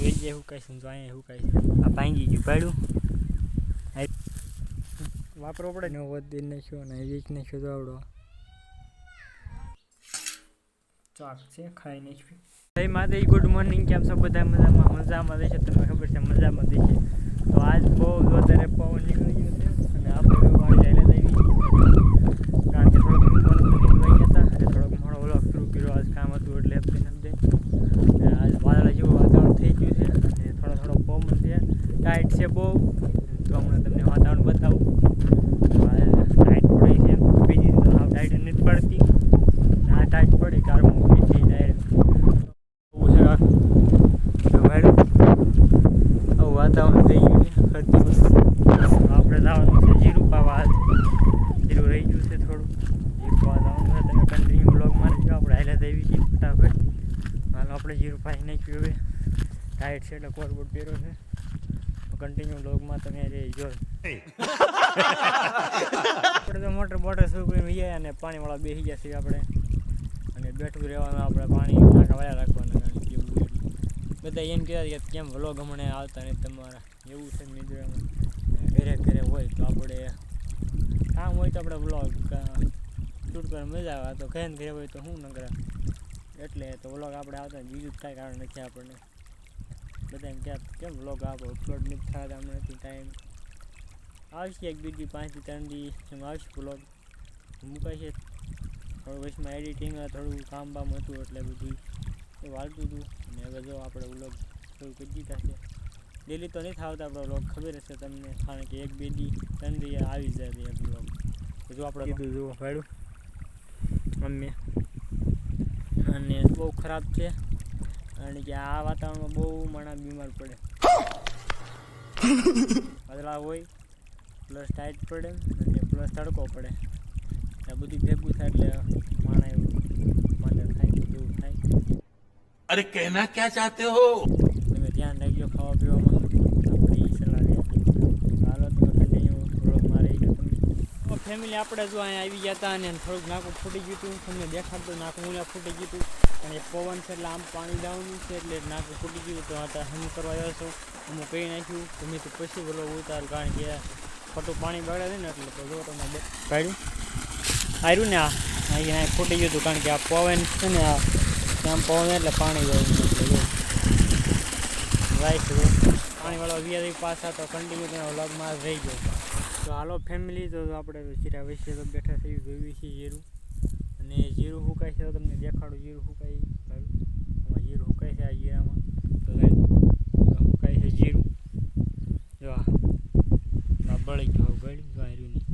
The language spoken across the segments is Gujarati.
વેચે એવું કહીશું તો અહીંયા એવું કહીશું આ ભાંગી ગયું પાડ્યું વાપરવો પડે ને વધી નાખ્યો ને વેચ નાખ્યો તો આવડો ચાક છે ખાઈ નાખ્યું. જય માતાજી, ગુડ મોર્નિંગ. કેમ છો બધા? મજામાં દેશે, તમને ખબર છે મજામાં દેશે. તો આજ બહુ વધારે પવન નીકળી ગયો છે અને આપણે વાળી ચાલ્યા જઈએ કારણ કે થોડોક વહી ગયા હતા અને થોડોક મોડો વ્લોગ શરૂ કર્યો. આજ કામ હતું એટલે સમજે આજ વાદળા જેવું વાતાવરણ થઈ ગયું છે અને થોડો પવન છે, ટાઈટ છે બહુ. તો હમણાં તમને વાતાવરણ બતાવું. ટાઈટ પડી છે, બીજી તો હાવ ટાઈટ નથી પડતી. આ ટાઈટ પડી કારમાં બીજી ડાયરેક્ટ વાતાવરણ થઈ ગયું છે. આપણે જવાનું છે જીરું પાવા. જીરું રહી ગયું છે થોડું. જીરું પાવા જવાનું છે. તમે કન્ટિન્યુ બ્લોગમાં રહેજો. આપણે હાલ્યા દેવી છીએ ફટાફટ. હાલ આપણે જીરું પાઈ નાખ્યું. હવે ટાઈટ છે એટલે કોરબોટ પહેર્યો છે. કન્ટિન્યુ બ્લોગમાં તમે રહેજો. આપણે તો મોટર બોટર શું કરીને ગયા અને પાણીવાળા બેસી ગયા છીએ આપણે. અને બેઠું રહેવાનું, આપણે પાણી નાકા વાળા રાખવાના. કારણ કે એવું બધા એમ કહેતા કે કેમ વ્લોગ હમણાં આવતા નહીં તમારા, એવું છે મિત્રોમાં. ઘરે હોય તો આપણે કામ હોય તો આપણે વ્લોગ શૂટ કરવા મજા આવે. તો ઘરે હોય તો શું ન કરે એટલે તો વ્લોગ આપણે આવતા બીજું જ કાંઈ કારણ નથી. આપણને બધા એમ કહેતા કેમ વ્લોગ આપો અપલોડ નથી થતા હમણાંથી. ટાઈમ આવશે એક બીજી 5 થી 3 દી એમાં આવશે વ્લોગ મુકાશે. થોડું વચમાં એડિટિંગ થોડું કામ બામ હતું એટલે બધું એવું હાલતું હતું. અને હવે જો આપણે વ્લોગ શરૂ કરી દીધા છે. ડેલી તો નથી આવતા આપણો વ્લોગ, ખબર હશે તમને, કારણ કે 1 2 દી 3 દી આવી જાય એક વ્લોગ. જો આપણે કીધું જુઓ ભાડું અમે અને બહુ ખરાબ છે કારણ કે આ વાતાવરણમાં બહુ માણસ બીમાર પડે. વાદળા હોય પ્લસ ટાઈટ પડે અને પ્લસ તડકો પડે, આ બધું ભેગું થાય એટલે માણા એવું માંદા થાય એવું થાય. અરે કહેના ક્યાં ચાહતે હો? તમે ધ્યાન રાખજો ખાવા પીવામાં. આપણે એ સલાહ દે. હાલો તમે કન્ટિન્યુ વ્લોગમાં રહી ગયો તમે. ફેમિલી આપણે જો અહીંયા આવી ગયા હતા અને થોડુંક નાકું ફૂટી ગયું હતું. તમને દેખાડતું નાકું મૂલ્યા ફૂટી ગયું હતું અને પવન છે એટલે આમ પાણી જવાનું છે એટલે નાકું ફૂટી ગયું તો હતા હમ કરવા આવ્યો છો. અમુક કહી નાખ્યું તમે તો પછી વ્લોગ ઉતાર કારણ કે ખોટું પાણી બગડે છે ને એટલે તો જો તમે કાઢ્યું આવ્યું ને અહીંયા ફૂટી ગયું હતું કારણ કે આ પવન છે ને આમ પવન એટલે પાણી જવું એટલે રાઈટ પાણીવાળો વ્યાજ પાછા તો કન્ટિન્યુ તમે વ્લોગમાં રહી ગયો. તો હાલો ફેમિલી, તો આપણે જીરા વિશે તો બેઠા થઈ જોયું છે જીરું. અને જીરું સુકાય છે તો તમને દેખાડું. જીરું સુકાય આમાં જીરું સુકાય છે આ જીરામાં. તો સુકાય છે જીરું. જો આ બળી ગયું ગળ્યું જો આવ્યું નહીં.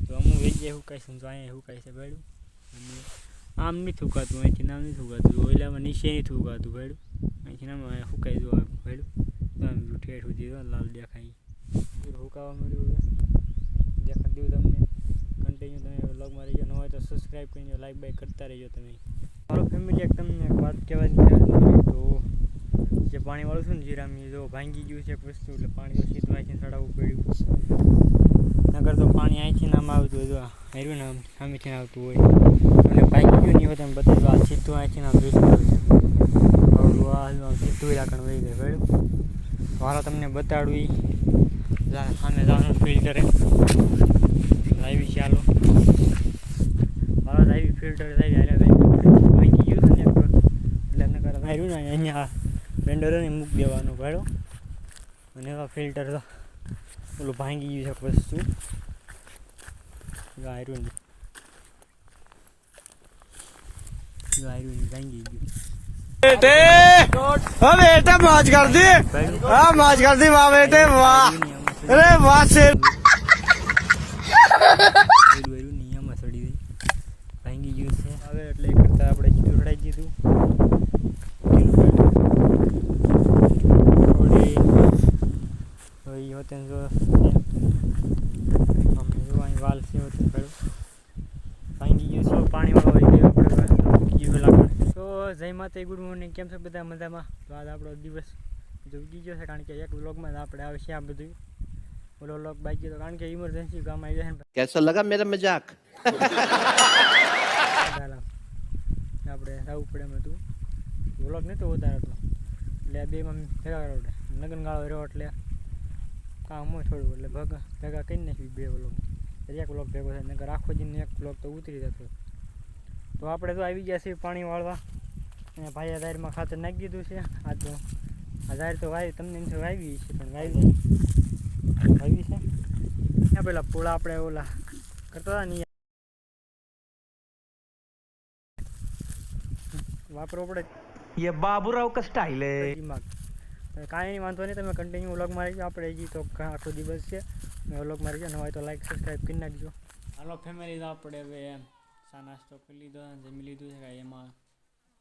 તો અમુક વેચે સુકાય છે તો અહીંયા સુકાય છે ગળ્યું. અને આમ નહીં થૂકાતું, અહીંથી નામ નહીં થૂકાતું. ઓલામાં નીચે નહીં થૂકાતું ગળ્યું. અહીંથી નામ સુકાઈ જો ગળ્યું. તો આમ ઠેઠ સુધી લાલ દેખાય. સુકાવા મળ્યું દેખાડી દઉં તમને. કન્ટિન્યુ તમે વ્લોગમાં રહીજો. ન હોય તો સબસ્ક્રાઈબ કરીને લાઈક બાઈક કરતા રહીજો તમે. મારો ફેમિલી એક તમને એક વાત કહેવાની છે. તો જે પાણીવાળું છે ને જીરામી જો ભાંગી ગયું છે વસ્તુ એટલે પાણી તો સીધું અહીંથી ચડાવવું પડ્યું. નગર તો પાણી અહીંથી નામ આવતું હોય, જો આવ્યું ને આમ સામેથી આવતું હોય અને ભાંગી ગયું નહીં હોય તમે બતાવ્યું. આ સીધું અહીંથી નામ જોઈ શકો છો. સીધું રાખણ વહી ગયું પડ્યું. હાલો તમને બતાડું. સામે જવાનું ફિલ્ટરે આવી છે. હાલો આવી ફિલ્ટર થઈ જાય ભાંગી ગયું છે ને એટલે એમને કરે આવ્યું ને અહીંયા વેન્ડરોને મૂકી દેવાનું ભાડો. અને એવા ફિલ્ટર તો ઓલું ભાંગી ગયું છે વસ્તુ આવ્યું ને ભાંગી ગયું. बेटे मौज कर दी, हाँ मौज कर दी वाह बेटे वाह, अरे वाह से નિયમમાં ચડી ગઈ ભાંગી ગયું છે. હવે એટલે કરતા આપણે જીરું ચડાવી દીધું. થોડી હોતે જો અમને જો અહીં વાલ છે હોતે ભાંગી ગયું છે. પાણીવાળો આવી ગયો આપણે ગયું લાગણ. તો જય માતા, ગુડ મોર્નિંગ. કેમ છે બધા? મજામાં. તો આજ આપણો દિવસ ઉગી ગયો છે કારણ કે એક વ્લોગમાં જ આપણે આવશે આ બધું. ઓલો વ્લોગ બાકી તો કારણ કે ઇમરજન્સી કામ આવી જાય ને. कैसा लगा मेरा मजाक? આપણે જવું પડે એમ હતું. વ્લોગ નહોતો ઉતારતો એટલે એટલે આ બેમાં ભેગા કરાવડે લગ્ન ગાળો રહ્યો એટલે કામ હોય થોડું એટલે ભેગા કરી નાખી બે વ્લોગ એક વ્લોગ ભેગો થાય નકર આખો દિન એક વ્લોગ તો ઉતરી જતો. તો આપણે તો આવી ગયા છીએ પાણી વાળવા અને ભાઈએ ઝારમાં ખાતર નાખી દીધું છે. આ તો આ ઝાર તો વાવી તમને એમ વાવી છે પણ વાવી છે ત્યાં પેલા પોળા આપણે ઓલા કરતા હતા ને વાપરવો પડે. ये बाबूराव का स्टाइल है. દિમાગ કાંઈ નહીં વાંધો નહીં તમે કન્ટિન્યુ વ્લોગ મારી જાઓ. આપણે હજી તો આખો દિવસ છે વ્લોગ મારી જાઓ. નવા તો લાઈક સબસ્ક્રાઈબ કરી નાખજો. હાલો ફેમિલી તો આપણે હવે ચા નાસ્તો કરી લીધો જમી લીધું છે કાંઈ એમાં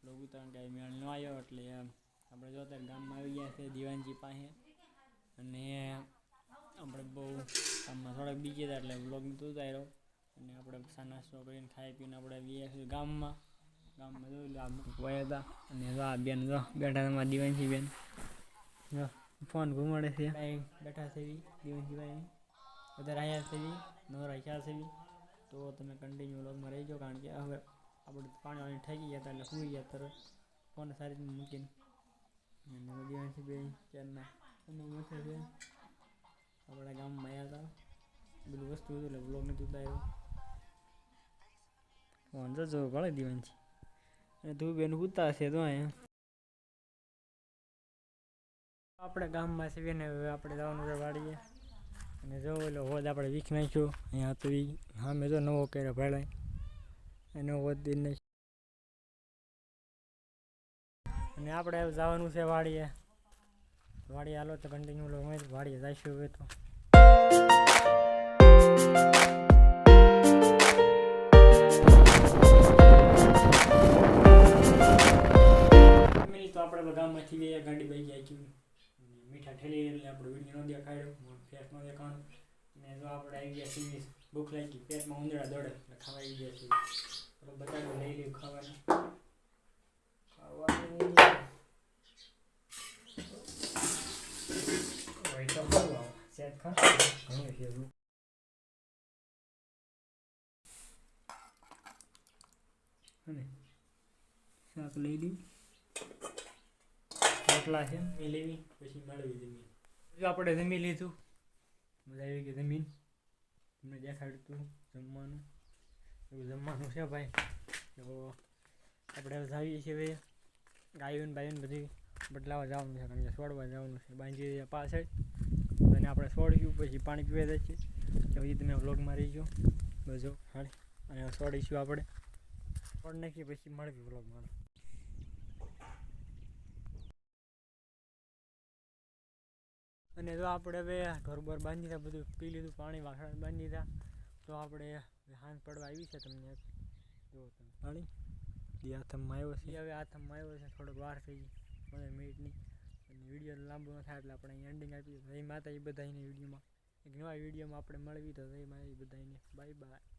વ્લોગ ઉતારણ કાંઈ મેળ ન આવ્યો એટલે આપણે જો અત્યારે ગામમાં આવી ગયા છે દિવાનજી પાસે અને આપણે બહુ ગામમાં થોડાક બીજી હતા એટલે વ્લોગ નહોતો ઉતાર્યો અને આપણે ચા નાસ્તો કરીને ખાઈ પીને આપણે ગયા છીએ ગામમાં જોઈ લો વયા હતા અને જો આ બેન જો બેઠા તમારા દિવાનજી બેન જો ફોન ઘુમાડે છે બેઠા છે દિવાનજીભાઈ બધા રહ્યા છે નવરા ખ્યાલ છે તો તમે કન્ટિન્યુ વ્લોગમાં રહીજો કારણ કે હવે આપણે પાણી વાણી ઠેકી ગયા હતા એટલે સુઈ ગયા તરત ફોન સારી રીતે મૂકીને અને દિવાનજીભાઈ ત્યારના મથે છે આપણા ગામમાં આવ્યા હતા બધું વસ્તુ હતું એટલે વ્લોગ નથી ઉતાર્યો ફોન જજો ભલે દિવાનજી અને તું બેન ઉતા છે તો અહીંયા આપણે ગામમાં છીએ ને હવે આપણે જવાનું છે વાડીએ અને જો એટલે હોદ આપણે વીખ નાખ્યો અહીંયા તો હા મેં જો નવો કર્યો ભાડાય એનો હોદ દઈ નાખ્યો અને આપણે હવે જવાનું છે વાડીએ હાલો તો કન્ટિન્યુ લો વાડીએ જઈશું હવે તો તો આપણે ગામમાંથી ગયા ગાડી બાઈ ગયા મીઠા ઠેલી એટલે આપણે વિડીયો ન દેખાડ્યો ફેસમાં દેખાણું અને જો આપણે આવી ગયા છીએ ભૂખ લાગી પેટમાં ઉંદરા દોડે એટલે ખાવા આવી ગયા છીએ બતાવ્યું લઈ લઈએ ખાવાનું સેટ ખા ઘણું છે અને શાક લઈ લઈ રોટલા છે એ લેવી પછી મળવી જમીન જો આપણે જમી લીધું મજા આવી ગઈ જમીન તમને દેખાડ્યું જમવાનું એવું જમવાનું છે ભાઈ તો આપણે હવે જાવીએ છીએ હવે ગાયોને બાયોને બધી બદલાવા જવાનું છે કારણ કે છોડવા જવાનું છે બાંધી પાછળ અને આપણે છોડીશું પછી પાણી પીવા જાય છે તો પછી તમે વ્લોગમાં રહીજો બજો હાલ અને છોડીશું આપણે છોડ નાખીએ પછી મળવી વ્લોગમાં અને જો આપણે હવે ઢોરબોર બાંધી દીધા બધું પી લીધું પાણી વાસણ બાંધી દીધા તો આપણે હાથ પડવા આવી છે તમને જુઓ તમે પાણી એ હાથમાં આવ્યો છે હવે હાથમાં આવ્યો છે થોડોક વાર થઈ 15 મિનિટની અને વિડીયો લાંબો ન થાય એટલે આપણે અહીં એન્ડિંગ આપી જય માતા એ બધાને વિડીયોમાં એક નવા વિડીયોમાં આપણે મળવી તો જય માતા એ બધાને બાય બાય.